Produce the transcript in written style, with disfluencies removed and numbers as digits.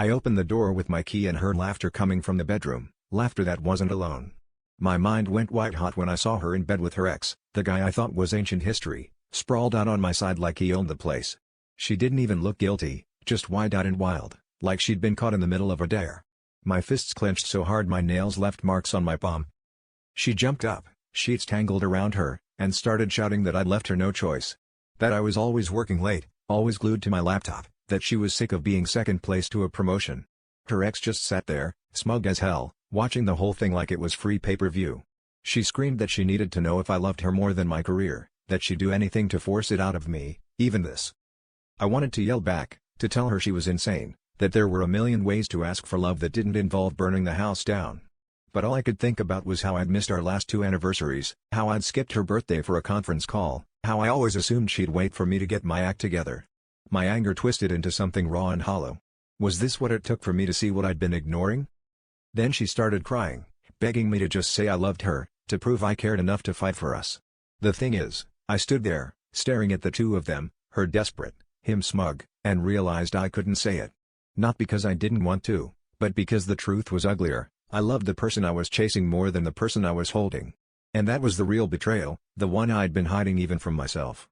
I opened the door with my key and heard laughter coming from the bedroom, laughter that wasn't alone. My mind went white hot when I saw her in bed with her ex, the guy I thought was ancient history, sprawled out on my side like he owned the place. She didn't even look guilty, just wide-eyed and wild, like she'd been caught in the middle of a dare. My fists clenched so hard my nails left marks on my palm. She jumped up, sheets tangled around her, and started shouting that I'd left her no choice. That I was always working late, always glued to my laptop, that she was sick of being second place to a promotion. Her ex just sat there, smug as hell, watching the whole thing like it was free pay-per-view. She screamed that she needed to know if I loved her more than my career, that she'd do anything to force it out of me, even this. I wanted to yell back, to tell her she was insane, that there were a million ways to ask for love that didn't involve burning the house down. But all I could think about was how I'd missed our last 2 anniversaries, how I'd skipped her birthday for a conference call, how I always assumed she'd wait for me to get my act together. My anger twisted into something raw and hollow. Was this what it took for me to see what I'd been ignoring? Then she started crying, begging me to just say I loved her, to prove I cared enough to fight for us. The thing is, I stood there, staring at the two of them, her desperate, him smug, and realized I couldn't say it. Not because I didn't want to, but because the truth was uglier. I loved the person I was chasing more than the person I was holding. And that was the real betrayal, the one I'd been hiding even from myself.